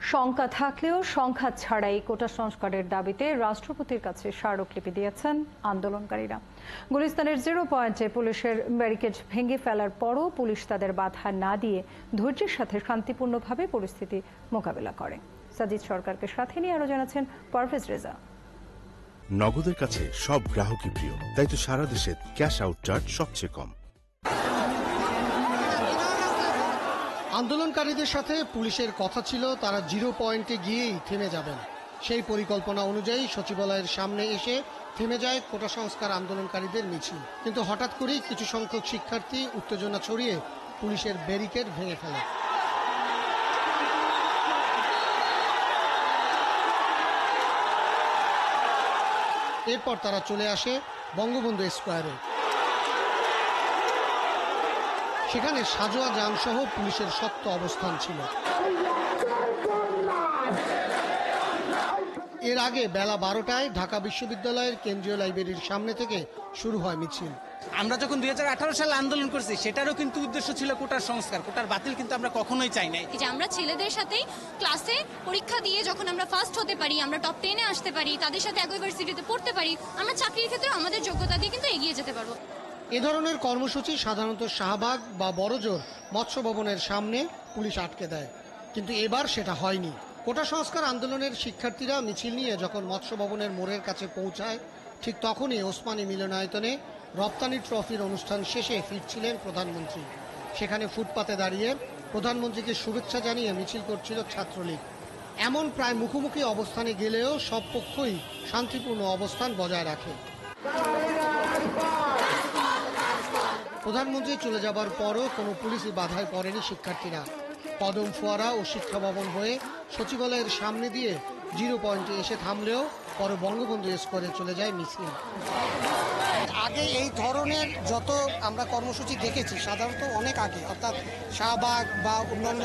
শঙ্কা থাকলেও সংঘাত ছাড়াই কোটা সংস্কারের দাবিতে রাষ্ট্রপতির কাছে স্মারকলিপি দিয়েছেন আন্দোলনকারীরা। গুলিস্তানের 0 পয়েন্টে পুলিশের ব্যারিকেড ভেঙে ফেলার পরও পুলিশ তাদের বাধা না দিয়ে ধৈর্যের সাথে শান্তিপূর্ণভাবে পরিস্থিতি মোকাবেলা করে। সাজিদ সরকারকে সাথে নিয়ে আরো জানাচ্ছেন পারভেজ রেজা। নগদের কাছে সব গ্রাহকই প্রিয়, তাই তো সারা দেশে ক্যাশ আউট চার্জ সবচেয়ে কম। আন্দোলনকারীদের সাথে পুলিশের কথা ছিল তারা 0 পয়েন্টে গিয়েই থেমে যাবেন। সেই পরিকল্পনা অনুযায়ী সচিবালয়ের সামনে এসে থেমে যায় কোটা সংস্কার আন্দোলনকারীদের মিছিল। কিন্তু হঠাৎ করেই কিছু সংখ্যক শিক্ষার্থী উত্তেজনা ছড়িয়ে পুলিশের ব্যারিকেড ভেঙে ফেলে। এরপর তারা চলে আসে বঙ্গবন্ধু স্কোয়ারে। সেখানে সাজোয়া যান সহ পুলিশের শক্ত অবস্থান ছিল। এর আগে বেলা 12টায় ঢাকা বিশ্ববিদ্যালয়ের কেন্দ্রীয় লাইব্রেরির সামনে থেকে শুরু হয় মিছিল। আমরা যখন 2018 সালে আন্দোলন করছি সেটারও কিন্তু উদ্দেশ্য ছিল কোটার সংস্কার, কোটার বাতিল কিন্তু আমরা কখনোই চাই নাই। যে আমরা ছেলেদের সাথেই ক্লাসে পরীক্ষা দিয়ে যখন আমরা ফার্স্ট হতে পারি, আমরা টপ 10-এ আসতে পারি, তাদের সাথে একই ইউনিভার্সিটিতে পড়তে পারি, আমরা চাকরির ক্ষেত্রে আমাদের যোগ্যতা দিয়ে কিন্তু এগিয়ে যেতে পারবো। এ ধরনের কর্মসূচি সাধারণত শাহবাগ বা বড়জোর মৎস্য ভবনের সামনে পুলিশ আটকে দেয়, কিন্তু এবার সেটা হয়নি। কোটা সংস্কার আন্দোলনের শিক্ষার্থীরা মিছিল নিয়ে যখন মৎস্য ভবনের মোড়ের কাছে পৌঁছায়, ঠিক তখনই ওসমানী মিলনায়তনে রপ্তানি ট্রফির অনুষ্ঠান শেষে ফিরছিলেন প্রধানমন্ত্রী। সেখানে ফুটপাতে দাঁড়িয়ে প্রধানমন্ত্রীকে শুভেচ্ছা জানিয়ে মিছিল করছিল ছাত্রলীগ। এমন প্রায় মুখোমুখি অবস্থানে গেলেও সব পক্ষই শান্তিপূর্ণ অবস্থান বজায় রাখে। প্রধানমন্ত্রী চলে যাবার পরও কোনো পুলিশই বাধায় পড়েনি শিক্ষার্থীরা। কদম ফোয়ারা ও শিক্ষা ভবন হয়ে সচিবালয়ের সামনে দিয়ে 0 পয়েন্টে এসে থামলেও পরে বঙ্গবন্ধু স্কোয়ারে চলে যায় মিছিল। আগে এই ধরনের যত আমরা কর্মসূচি দেখেছি সাধারণত অনেক আগে, অর্থাৎ শাহবাগ বা অন্যান্য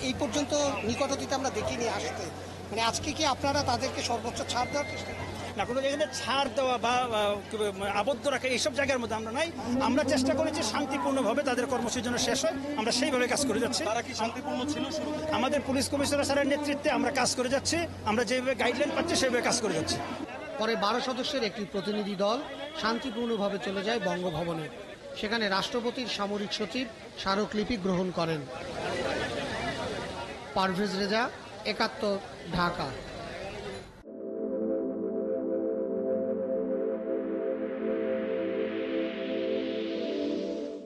এই পর্যন্ত নিকট অতীতে আমরা দেখিনি আসতে। মানে আজকে কি আপনারা তাদেরকে সর্বোচ্চ ছাড় দেওয়ার চেষ্টা করেন? না, কোনো জায়গায় ছাড় দেওয়া বা আবদ্ধ রাখা এইসব জায়গার মধ্যে আমরা নাই। আমরা চেষ্টা করেছি শান্তিপূর্ণভাবে তাদের কর্মসূচির জন্য শেষ হয়, আমরা সেইভাবে কাজ করে যাচ্ছি। তারা কি শান্তিপূর্ণ ছিল? আমাদের পুলিশ কমিশনার স্যারের নেতৃত্বে আমরা কাজ করে যাচ্ছি, আমরা যেভাবে গাইডলাইন পাচ্ছি সেভাবে কাজ করে যাচ্ছি। পরে 12 সদস্যের একটি প্রতিনিধি দল শান্তিপূর্ণভাবে চলে যায় বঙ্গভবনে। সেখানে রাষ্ট্রপতির সামরিক সচিব স্মারকলিপি গ্রহণ করেন। পারভেজ রেজা, 71, ঢাকা।